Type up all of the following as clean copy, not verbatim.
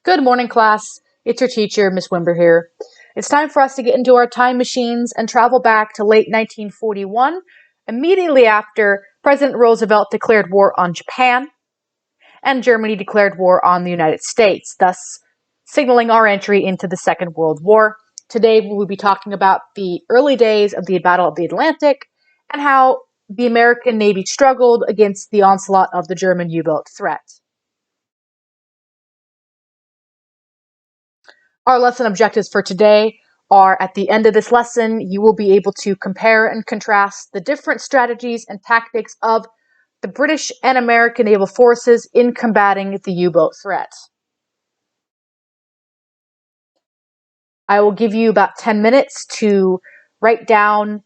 Good morning, class. It's your teacher, Miss Wimber here. It's time for us to get into our time machines and travel back to late 1941, immediately after President Roosevelt declared war on Japan and Germany declared war on the United States, thus signaling our entry into the Second World War. Today, we will be talking about the early days of the Battle of the Atlantic and how the American Navy struggled against the onslaught of the German U-boat threat. Our lesson objectives for today are at the end of this lesson, you will be able to compare and contrast the different strategies and tactics of the British and American naval forces in combating the U-boat threat. I will give you about 10 minutes to write down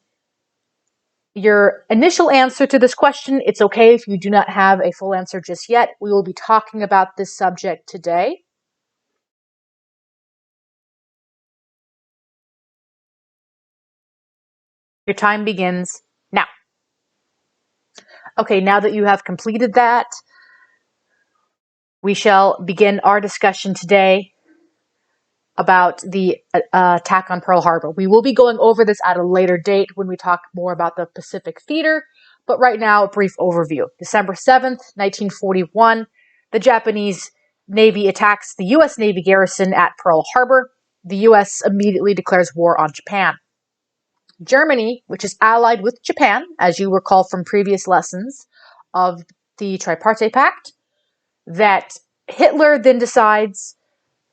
your initial answer to this question. It's okay if you do not have a full answer just yet. We will be talking about this subject today. Your time begins now. Okay, now that you have completed that, we shall begin our discussion today about the attack on Pearl Harbor. We will be going over this at a later date when we talk more about the Pacific Theater, but right now, a brief overview. December 7th, 1941, the Japanese Navy attacks the U.S. Navy garrison at Pearl Harbor. The U.S. immediately declares war on Japan. Germany, which is allied with Japan, as you recall from previous lessons of the Tripartite Pact, that Hitler then decides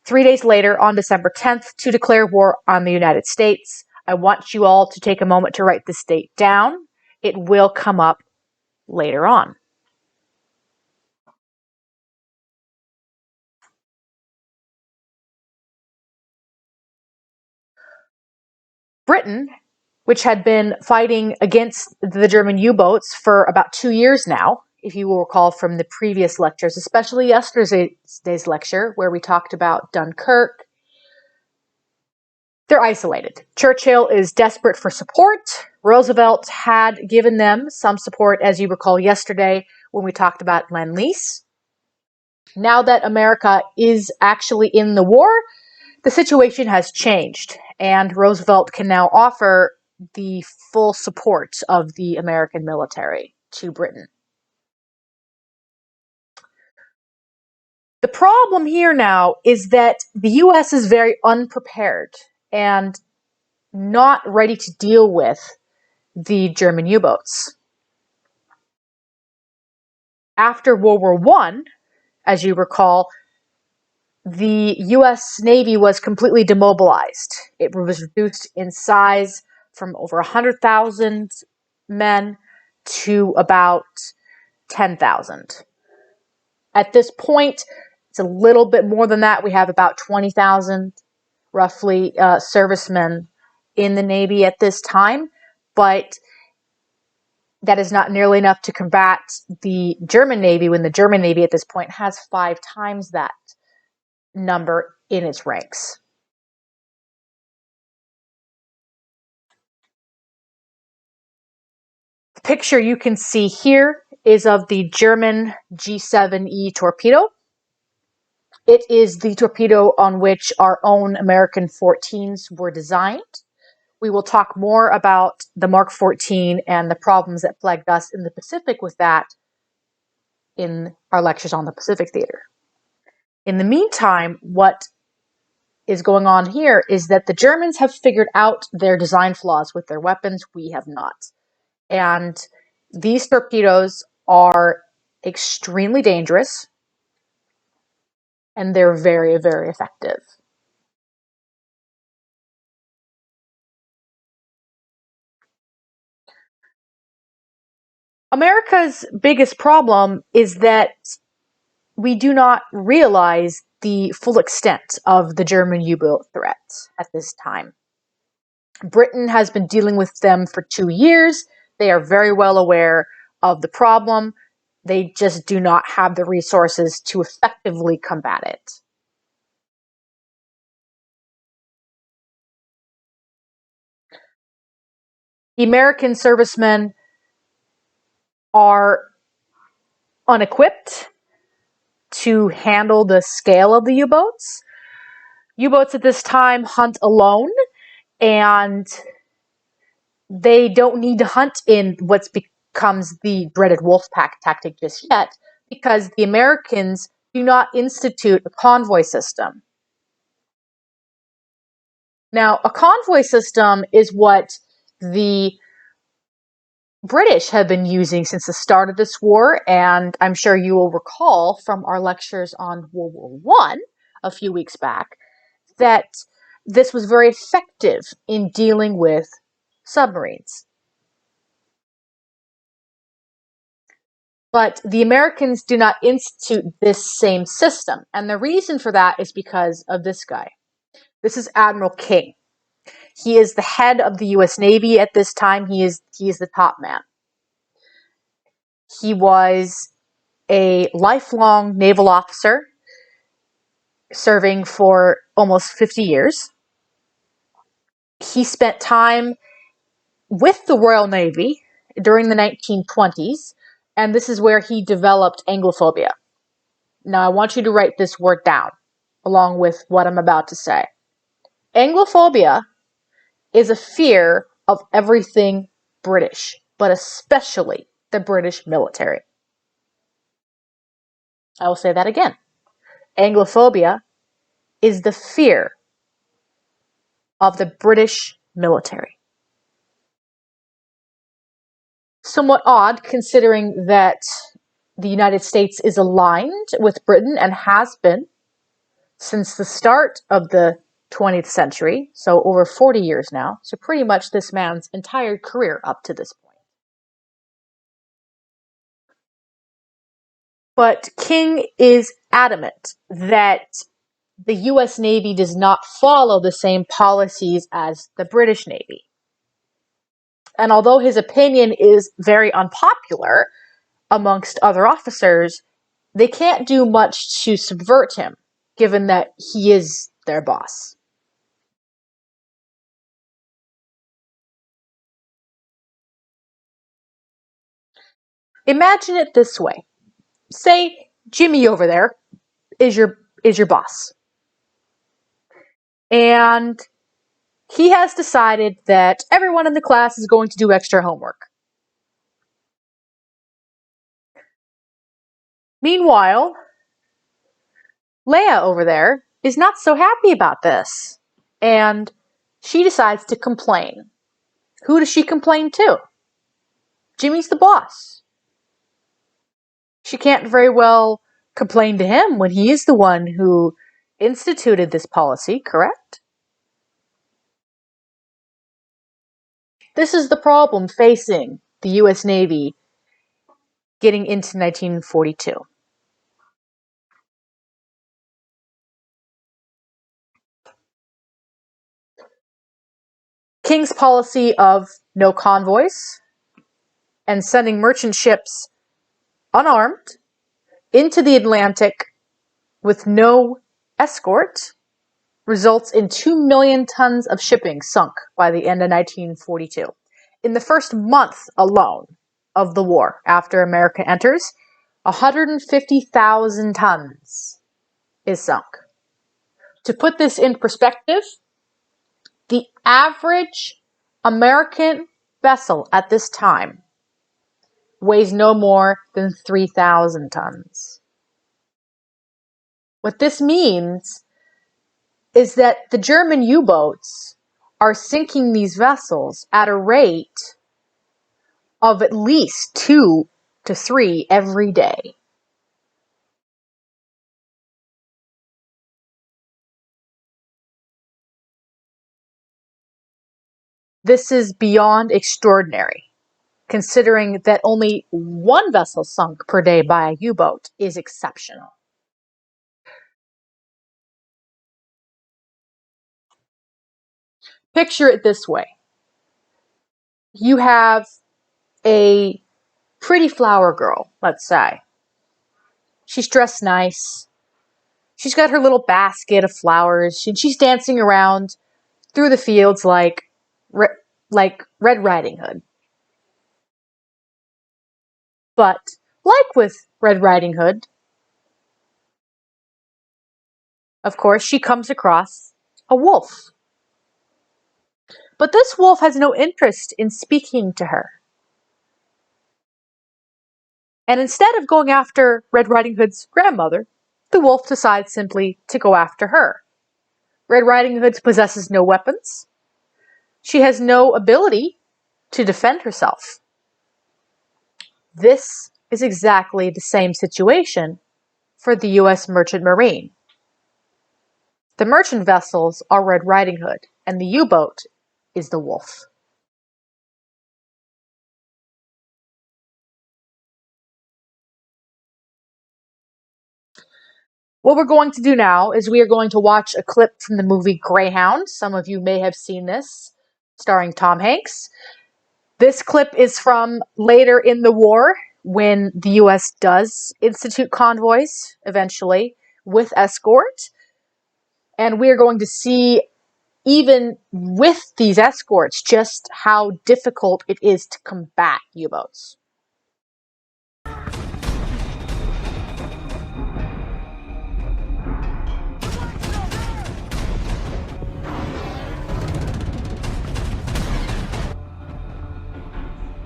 3 days later, on December 10th, to declare war on the United States. I want you all to take a moment to write this date down. It will come up later on. Britain, which had been fighting against the German U-boats for about 2 years now, if you will recall from the previous lectures, especially yesterday's lecture where we talked about Dunkirk, they're isolated. Churchill is desperate for support. Roosevelt had given them some support, as you recall yesterday when we talked about Lend-Lease. Now that America is actually in the war, the situation has changed, and Roosevelt can now offer the full support of the American military to Britain. The problem here now is that the U.S. is very unprepared and not ready to deal with the German U-boats. After World War I, as you recall, the U.S. Navy was completely demobilized. It was reduced in size from over 100,000 men to about 10,000. At this point, it's a little bit more than that. We have about 20,000, roughly, servicemen in the Navy at this time, but that is not nearly enough to combat the German Navy when the German Navy at this point has 5 times that number in its ranks. The picture you can see here is of the German G7E torpedo. It is the torpedo on which our own American 14s were designed. We will talk more about the Mark 14 and the problems that plagued us in the Pacific with that in our lectures on the Pacific Theater. In the meantime, what is going on here is that the Germans have figured out their design flaws with their weapons. We have not. And these torpedoes are extremely dangerous, and they're very, very effective. America's biggest problem is that we do not realize the full extent of the German U-boat threat at this time. Britain has been dealing with them for 2 years. They are very well aware of the problem. They just do not have the resources to effectively combat it. The American servicemen are unequipped. to handle the scale of the U-boats. U-boats at this time hunt alone, and they don't need to hunt in what becomes the dreaded wolf pack tactic just yet, because the Americans do not institute a convoy system. Now, a convoy system is what the British have been using since the start of this war, and I'm sure you will recall from our lectures on World War I a few weeks back that this was very effective in dealing with submarines. But the Americans do not institute this same system, and the reason for that is because of this guy. This is Admiral King. He is the head of the U.S. Navy at this time. He is the top man. He was a lifelong naval officer, serving for almost 50 years. He spent time with the Royal Navy during the 1920s, and this is where he developed Anglophobia. Now, I want you to write this word down, along with what I'm about to say. Anglophobia is a fear of everything British, but especially the British military. I will say that again. Anglophobia is the fear of the British military. Somewhat odd, considering that the United States is aligned with Britain and has been since the start of the 20th century, so over 40 years now, so pretty much this man's entire career up to this point. But King is adamant that the US Navy does not follow the same policies as the British Navy. And although his opinion is very unpopular amongst other officers, they can't do much to subvert him, given that he is their boss. Imagine it this way. Say Jimmy over there is your boss. And he has decided that everyone in the class is going to do extra homework. Meanwhile, Leia over there is not so happy about this, and she decides to complain. Who does she complain to? Jimmy's the boss. She can't very well complain to him when he is the one who instituted this policy, correct? This is the problem facing the US Navy getting into 1942. King's policy of no convoys and sending merchant ships unarmed into the Atlantic with no escort results in 2 million tons of shipping sunk by the end of 1942. In the first month alone of the war, after America enters, 150,000 tons is sunk. To put this in perspective, the average American vessel at this time weighs no more than 3,000 tons. What this means is that the German U-boats are sinking these vessels at a rate of at least 2 to 3 every day. This is beyond extraordinary, considering that only one vessel sunk per day by a U-boat is exceptional. Picture it this way. You have a pretty flower girl, let's say. She's dressed nice. She's got her little basket of flowers, and she's dancing around through the fields like Red Riding Hood. But like with Red Riding Hood, of course, she comes across a wolf. But this wolf has no interest in speaking to her. And instead of going after Red Riding Hood's grandmother, the wolf decides simply to go after her. Red Riding Hood possesses no weapons. She has no ability to defend herself. This is exactly the same situation for the U.S. Merchant Marine. The merchant vessels are Red Riding Hood, and the U-boat is the Wolf. What we're going to do now is we are going to watch a clip from the movie Greyhound. Some of you may have seen this, starring Tom Hanks. This clip is from later in the war, when the U.S. does institute convoys, eventually, with escort. And we're going to see, even with these escorts, just how difficult it is to combat U-boats.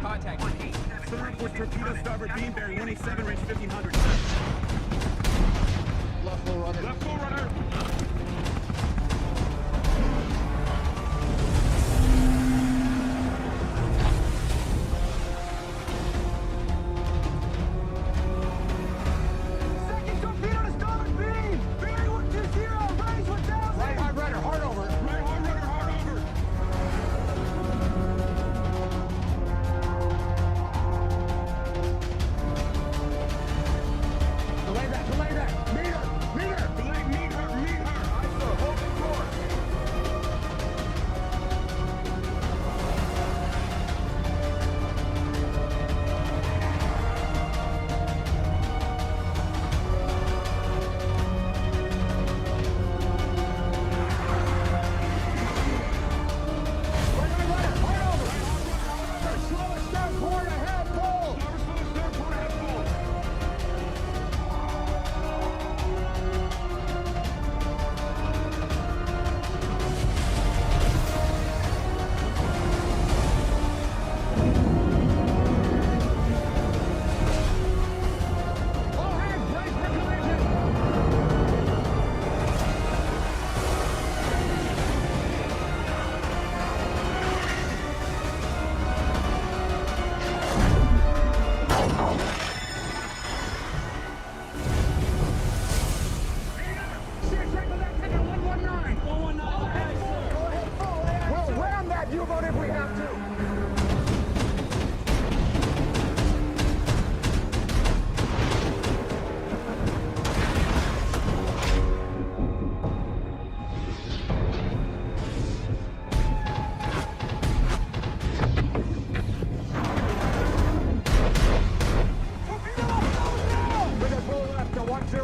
Contact. With torpedo starboard beam bearing 187 range 1500. Left full runner. Left full runner. Second torpedo to starboard beam. Bearing 120. Range 1000. Right hard rudder. Hard over. Right hard rudder. Hard over. Delay that, delay that. Meet her, meet her. Delay, meet her, meet her. Aye, sir, hold the course. Right on rudder, hard over. Slowest stern port ahead, pull. Slowest stern port ahead, pull. All hands, brace for collision. Sheer straight with that ticket, 119. 119. Go ahead, full. We'll ram that U-boat if we have to. Bigger full left to 100.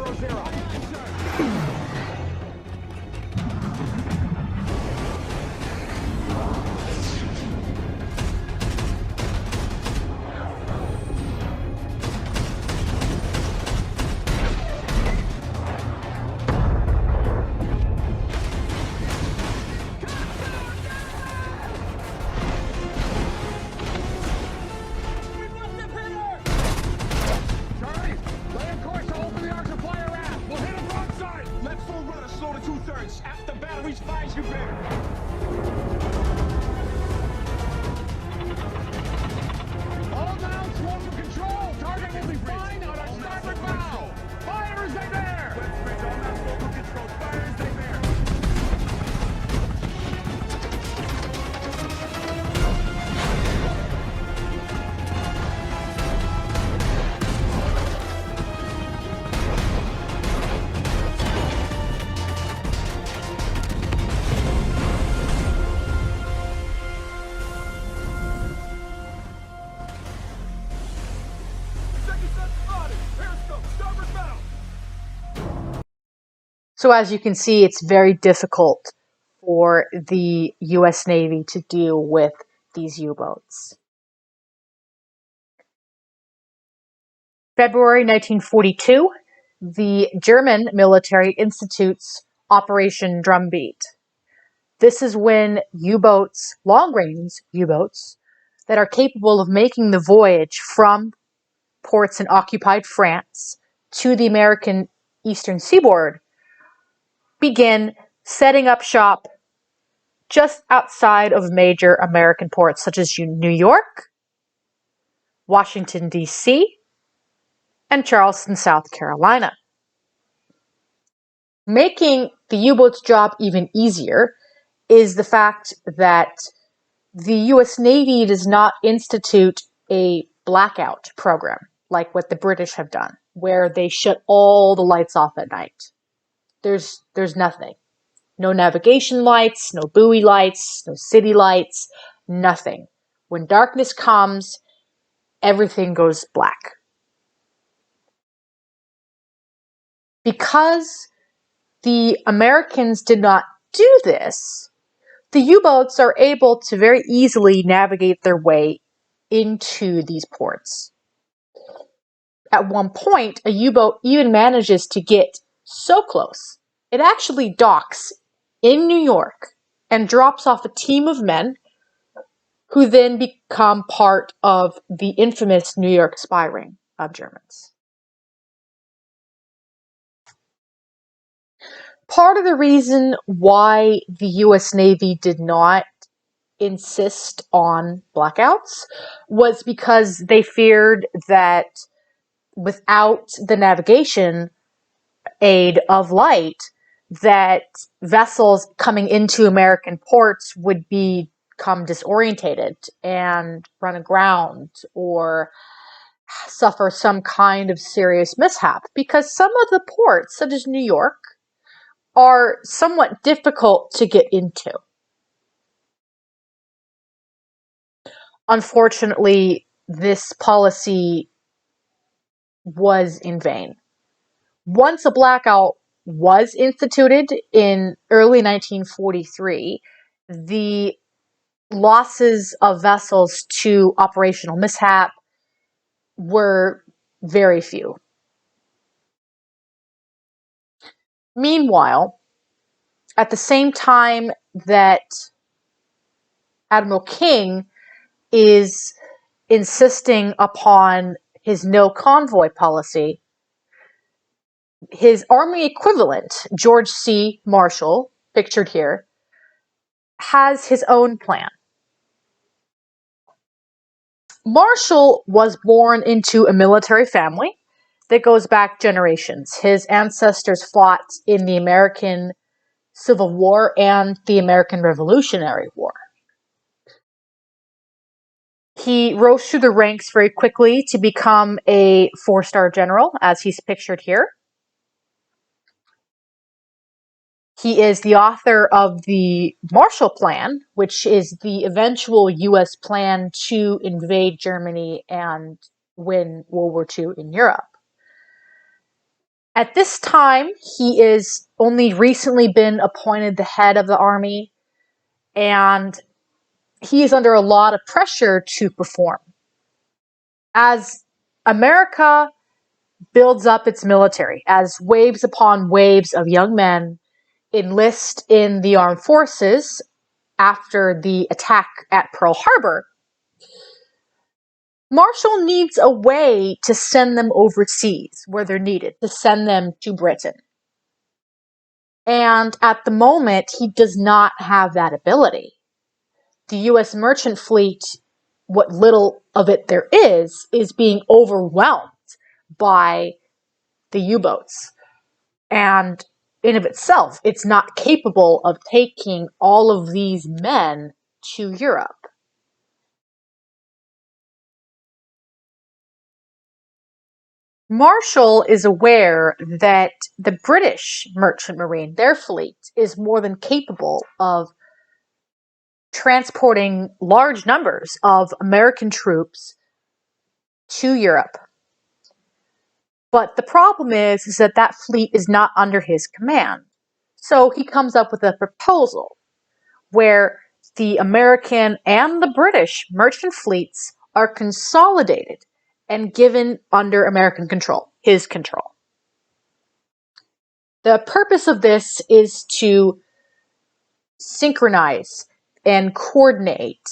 Charlie, lay a course to open the arc supply around. We'll hit him broadside. Left full rudder, slow to 2/3. After batteries, fires you better. All down, slow for control. Target will be fine on our starboard bow. Fire as they bear. West bridge, all down, slow for control. Fire as they bear. Second set spotted. Periscope, starboard bow. So as you can see, it's very difficult for the U.S. Navy to deal with these U-boats. February 1942, the German military institutes Operation Drumbeat. This is when U-boats, long-range U-boats, that are capable of making the voyage from ports in occupied France to the American eastern seaboard begin setting up shop just outside of major American ports such as New York, Washington, D.C., and Charleston, South Carolina. Making the U-boat's job even easier is the fact that the U.S. Navy does not institute a blackout program like what the British have done, where they shut all the lights off at night. There's nothing. No navigation lights, no buoy lights, no city lights, nothing. When darkness comes, everything goes black. Because the Americans did not do this, the U-boats are able to very easily navigate their way into these ports. At one point, a U-boat even manages to get so close, it actually docks in New York and drops off a team of men who then become part of the infamous New York spy ring of Germans. Part of the reason why the US Navy did not insist on blackouts was because they feared that without the navigation aid of light, that vessels coming into American ports would become disorientated and run aground or suffer some kind of serious mishap, because some of the ports, such as New York, are somewhat difficult to get into. Unfortunately, this policy was in vain. Once a blackout was instituted in early 1943, the losses of vessels to operational mishap were very few. Meanwhile, at the same time that Admiral King is insisting upon his no convoy policy, his army equivalent, George C. Marshall, pictured here, has his own plan. Marshall was born into a military family that goes back generations. His ancestors fought in the American Civil War and the American Revolutionary War. He rose through the ranks very quickly to become a 4-star general, as he's pictured here. He is the author of the Marshall Plan, which is the eventual U.S. plan to invade Germany and win World War II in Europe. At this time, he is only recently been appointed the head of the army, and he is under a lot of pressure to perform. As America builds up its military, as waves upon waves of young men enlist in the armed forces after the attack at Pearl Harbor, Marshall needs a way to send them overseas where they're needed, to send them to Britain. And at the moment, he does not have that ability. The U.S. merchant fleet, what little of it there is being overwhelmed by the U-boats. And in of itself, it's not capable of taking all of these men to Europe. Marshall is aware that the British merchant marine, their fleet, is more than capable of transporting large numbers of American troops to Europe. But the problem is that that fleet is not under his command. So he comes up with a proposal where the American and the British merchant fleets are consolidated and given under American control, his control. The purpose of this is to synchronize and coordinate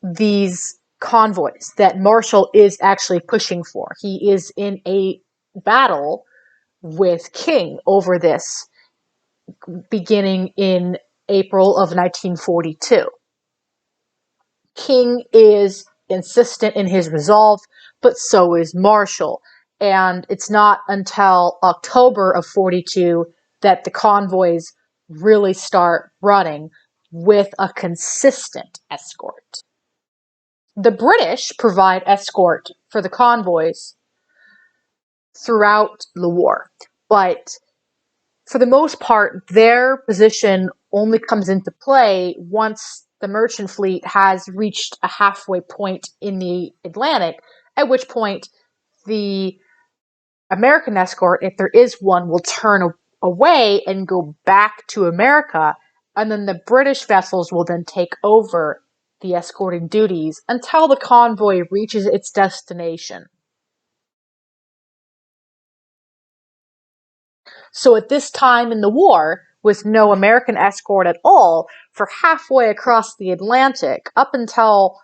these convoys that Marshall is actually pushing for. He is in a battle with King over this beginning in April of 1942. King is insistent in his resolve, but so is Marshall. And it's not until October of 42 that the convoys really start running with a consistent escort. The British provide escort for the convoys throughout the war, but for the most part, their position only comes into play once the merchant fleet has reached a halfway point in the Atlantic, at which point the American escort, if there is one, will turn away and go back to America, and then the British vessels will then take over the escorting duties until the convoy reaches its destination. So at this time in the war, with no American escort at all, for halfway across the Atlantic, up until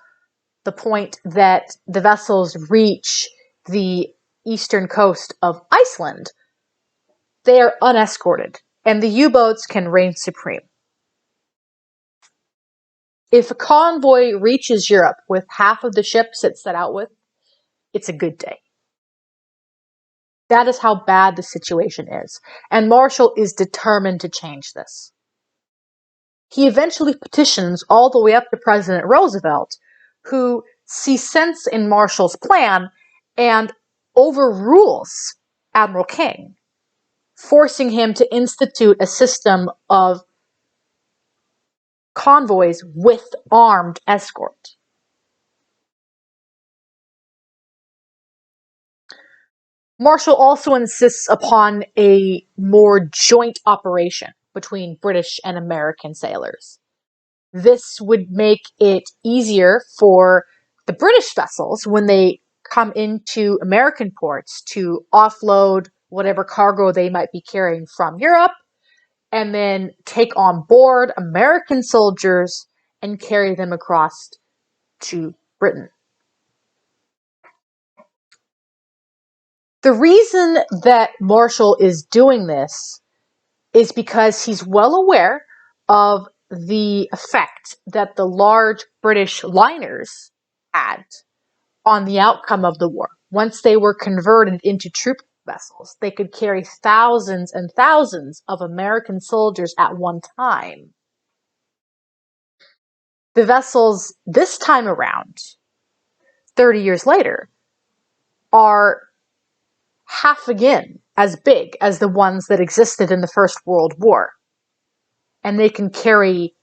the point that the vessels reach the eastern coast of Iceland, they are unescorted, and the U-boats can reign supreme. If a convoy reaches Europe with half of the ships it set out with, it's a good day. That is how bad the situation is, and Marshall is determined to change this. He eventually petitions all the way up to President Roosevelt, who sees sense in Marshall's plan and overrules Admiral King, forcing him to institute a system of convoys with armed escort. Marshall also insists upon a more joint operation between British and American sailors. This would make it easier for the British vessels, when they come into American ports, to offload whatever cargo they might be carrying from Europe, and then take on board American soldiers and carry them across to Britain. The reason that Marshall is doing this is because he's well aware of the effect that the large British liners had on the outcome of the war. Once they were converted into troop vessels, they could carry thousands and thousands of American soldiers at one time. The vessels this time around, 30 years later, are half again as big as the ones that existed in the First World War. And they can carry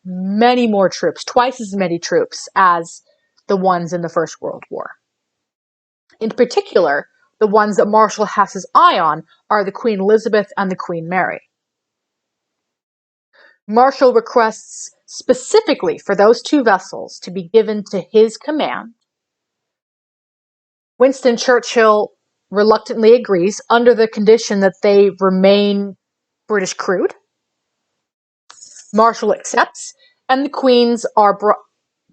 many more troops, twice as many troops as the ones in the First World War. In particular, the ones that Marshall has his eye on are the Queen Elizabeth and the Queen Mary. Marshall requests specifically for those two vessels to be given to his command. Winston Churchill reluctantly agrees under the condition that they remain British crewed. Marshall accepts, and the Queens are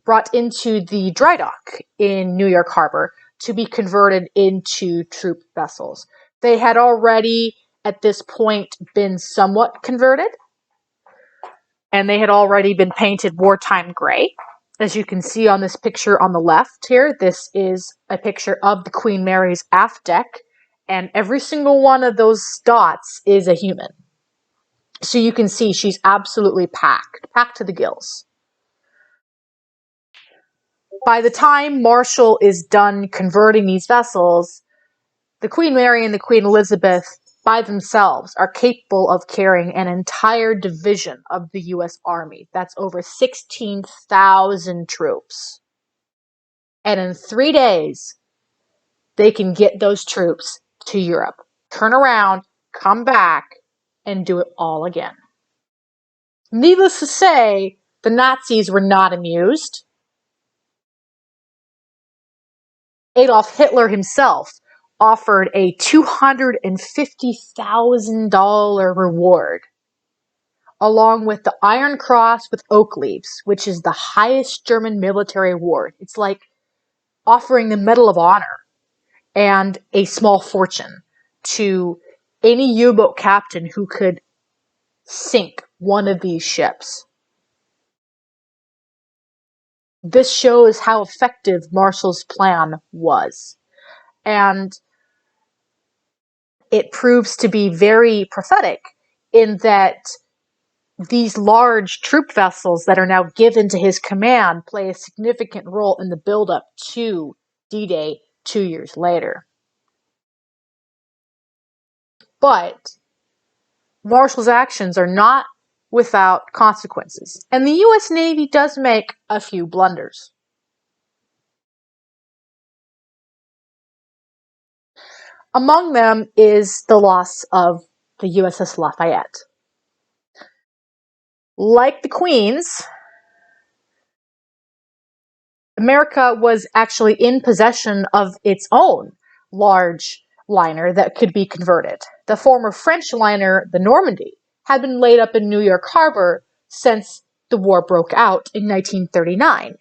brought into the dry dock in New York Harbor to be converted into troop vessels. They had already, at this point, been somewhat converted, and they had already been painted wartime gray. As you can see on this picture on the left here, this is a picture of the Queen Mary's aft deck, and every single one of those dots is a human. So you can see she's absolutely packed to the gills. By the time Marshall is done converting these vessels, the Queen Mary and the Queen Elizabeth by themselves are capable of carrying an entire division of the U.S. Army. That's over 16,000 troops. And in 3 days, they can get those troops to Europe, turn around, come back, and do it all again. Needless to say, the Nazis were not amused. Adolf Hitler himself offered a $250,000 reward, along with the Iron Cross with oak leaves, which is the highest German military award. It's like offering the Medal of Honor and a small fortune to any U-boat captain who could sink one of these ships. This shows how effective Marshall's plan was. And it proves to be very prophetic in that these large troop vessels that are now given to his command play a significant role in the buildup to D-Day 2 years later. But Marshall's actions are not without consequences, and the U.S. Navy does make a few blunders. Among them is the loss of the USS Lafayette. Like the Queen's, America was actually in possession of its own large liner that could be converted. The former French liner, the Normandy, had been laid up in New York Harbor since the war broke out in 1939.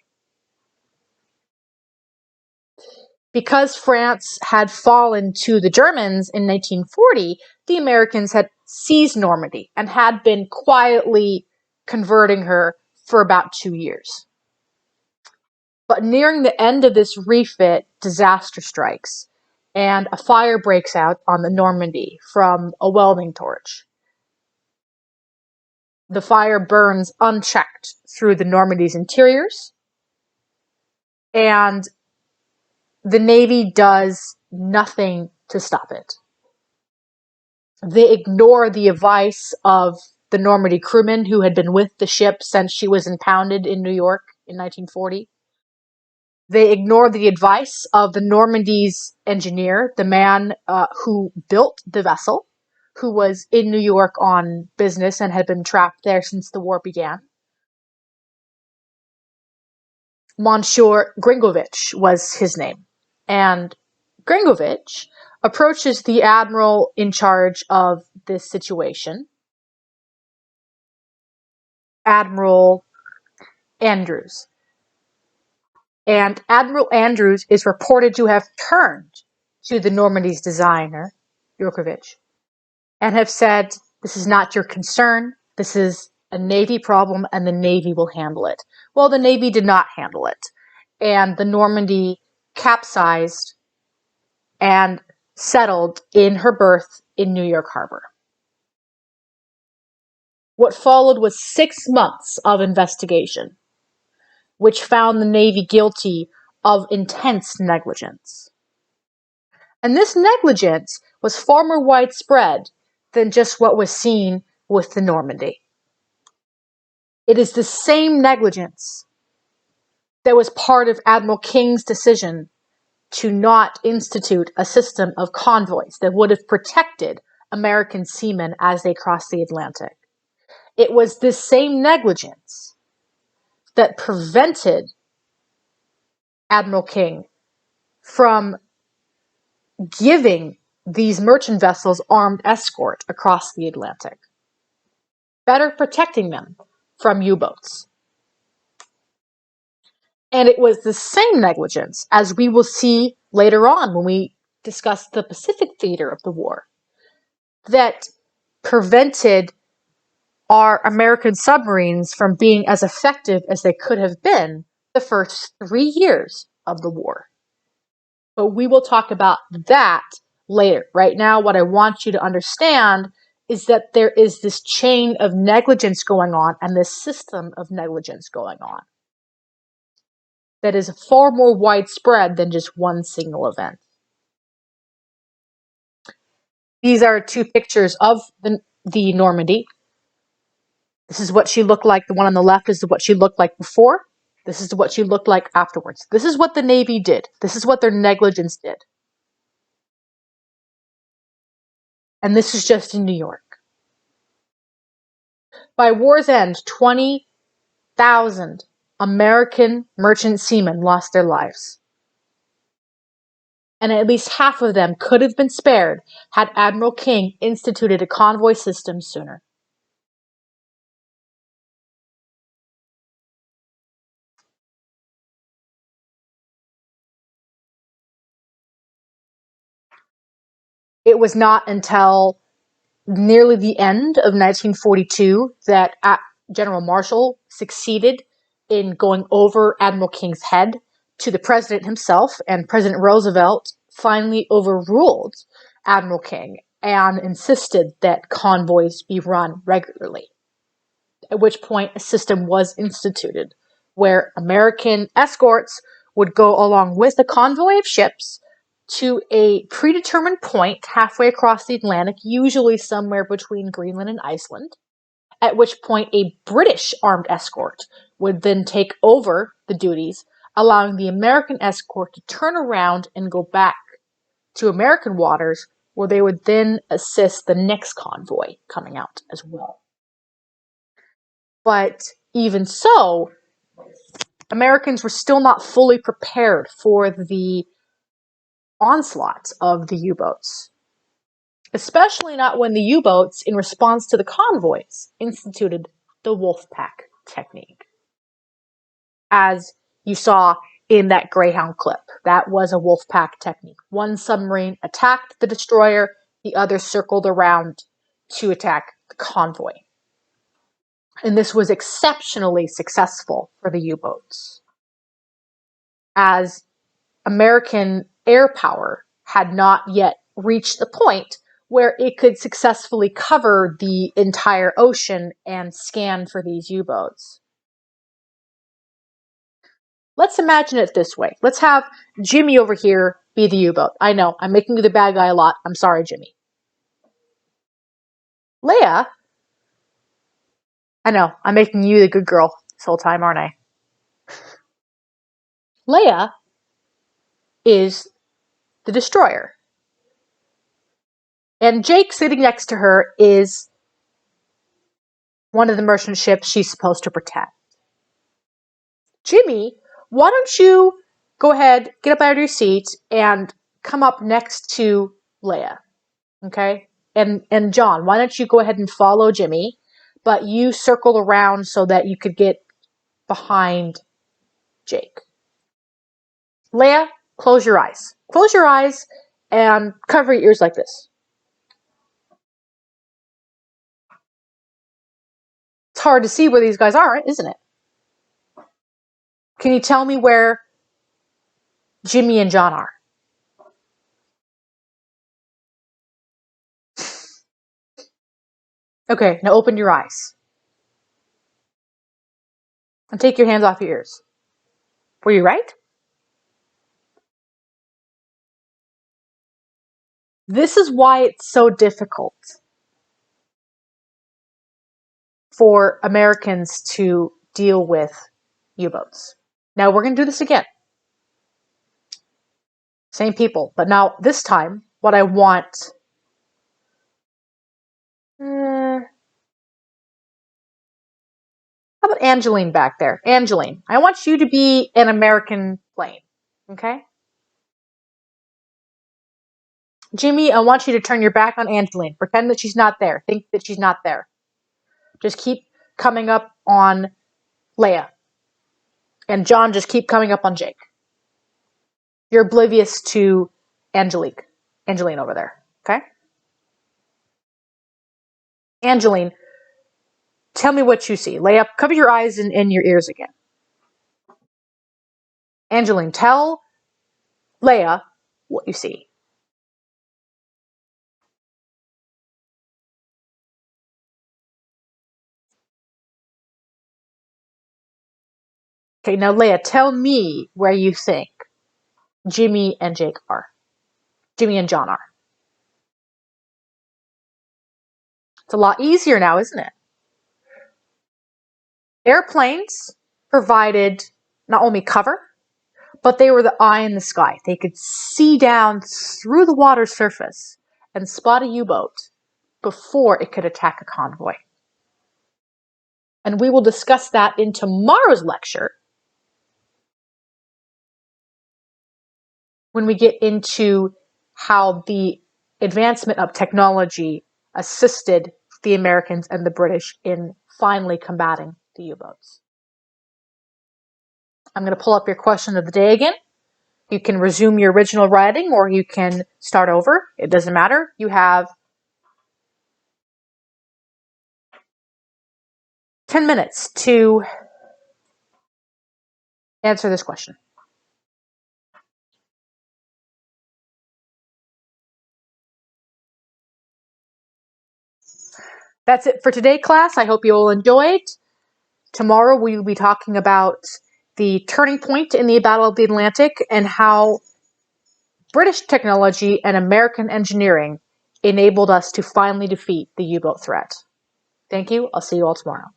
Because France had fallen to the Germans in 1940, the Americans had seized Normandy and had been quietly converting her for about 2 years. But nearing the end of this refit, disaster strikes, and a fire breaks out on the Normandy from a welding torch. The fire burns unchecked through the Normandy's interiors, and the Navy does nothing to stop it. They ignore the advice of the Normandy crewmen who had been with the ship since she was impounded in New York in 1940. They ignore the advice of the Normandy's engineer, the man who built the vessel, who was in New York on business and had been trapped there since the war began. Monsieur Gringovich was his name. And Gringovich approaches the admiral in charge of this situation, Admiral Andrews. And Admiral Andrews is reported to have turned to the Normandy's designer, Yurkovich, and have said, "This is not your concern. This is a Navy problem, and the Navy will handle it." Well, the Navy did not handle it, and the Normandy capsized and settled in her berth in New York Harbor. What followed was 6 months of investigation, which found the Navy guilty of intense negligence. And this negligence was far more widespread than just what was seen with the Normandy. It is the same negligence that was part of Admiral King's decision to not institute a system of convoys that would have protected American seamen as they crossed the Atlantic. It was this same negligence that prevented Admiral King from giving these merchant vessels armed escort across the Atlantic, better protecting them from U-boats. And it was the same negligence, as we will see later on when we discuss the Pacific theater of the war, that prevented our American submarines from being as effective as they could have been the first 3 years of the war. But we will talk about that later. Right now, what I want you to understand is that there is this chain of negligence going on and this system of negligence going on that is far more widespread than just one single event. These are 2 pictures of the Normandy. This is what she looked like. The one on the left is what she looked like before. This is what she looked like afterwards. This is what the Navy did. This is what their negligence did. And this is just in New York. By war's end, 20,000 American merchant seamen lost their lives. and at least half of them could have been spared had Admiral King instituted a convoy system sooner. It was not until nearly the end of 1942 that General Marshall succeeded in going over Admiral King's head to the president himself, and President Roosevelt finally overruled Admiral King and insisted that convoys be run regularly, at which point a system was instituted where American escorts would go along with a convoy of ships to a predetermined point halfway across the Atlantic, usually somewhere between Greenland and Iceland, at which point a British armed escort would then take over the duties, allowing the American escort to turn around and go back to American waters, where they would then assist the next convoy coming out as well. But even so, Americans were still not fully prepared for the onslaught of the U-boats, especially not when the U-boats, in response to the convoys, instituted the Wolfpack technique. As you saw in that Greyhound clip, that was a Wolfpack technique. One submarine attacked the destroyer, the other circled around to attack the convoy. And this was exceptionally successful for the U-boats, as American air power had not yet reached the point where it could successfully cover the entire ocean and scan for these U-boats. Let's imagine it this way. Let's have Jimmy over here be the U-boat. I know, I'm making you the bad guy a lot. I'm sorry, Jimmy. Leia, I know, I'm making you the good girl this whole time, aren't I? Leia is the destroyer. And Jake, sitting next to her, is one of the merchant ships she's supposed to protect. Jimmy, why don't you go ahead, get up out of your seat, and come up next to Leia, okay? And John, why don't you go ahead and follow Jimmy, but you circle around so that you could get behind Jake. Leia, close your eyes. Close your eyes and cover your ears like this. It's hard to see where these guys are, isn't it? Can you tell me where Jimmy and John are? Okay, now open your eyes. And take your hands off your ears. Were you right? This is why it's so difficult for Americans to deal with U-boats. Now we're going to do this again. Same people, but now this time, what I want... How about Angeline back there? Angeline, I want you to be an American plane, okay? Jimmy, I want you to turn your back on Angeline. Pretend that she's not there. Think that she's not there. Just keep coming up on Leia. And John, just keep coming up on Jake. You're oblivious to Angeline over there, okay? Angeline, tell me what you see. Leia, cover your eyes and your ears again. Angeline, tell Leia what you see. Okay, now Leia, tell me where you think Jimmy and Jake are. Jimmy and John are. It's a lot easier now, isn't it? Airplanes provided not only cover, but they were the eye in the sky. They could see down through the water surface and spot a U-boat before it could attack a convoy. And we will discuss that in tomorrow's lecture. when we get into how the advancement of technology assisted the Americans and the British in finally combating the U-boats. I'm going to pull up your question of the day again. You can resume your original writing or you can start over. It doesn't matter. You have 10 minutes to answer this question. That's it for today, class. I hope you all enjoyed. Tomorrow we will be talking about the turning point in the Battle of the Atlantic and how British technology and American engineering enabled us to finally defeat the U-boat threat. Thank you. I'll see you all tomorrow.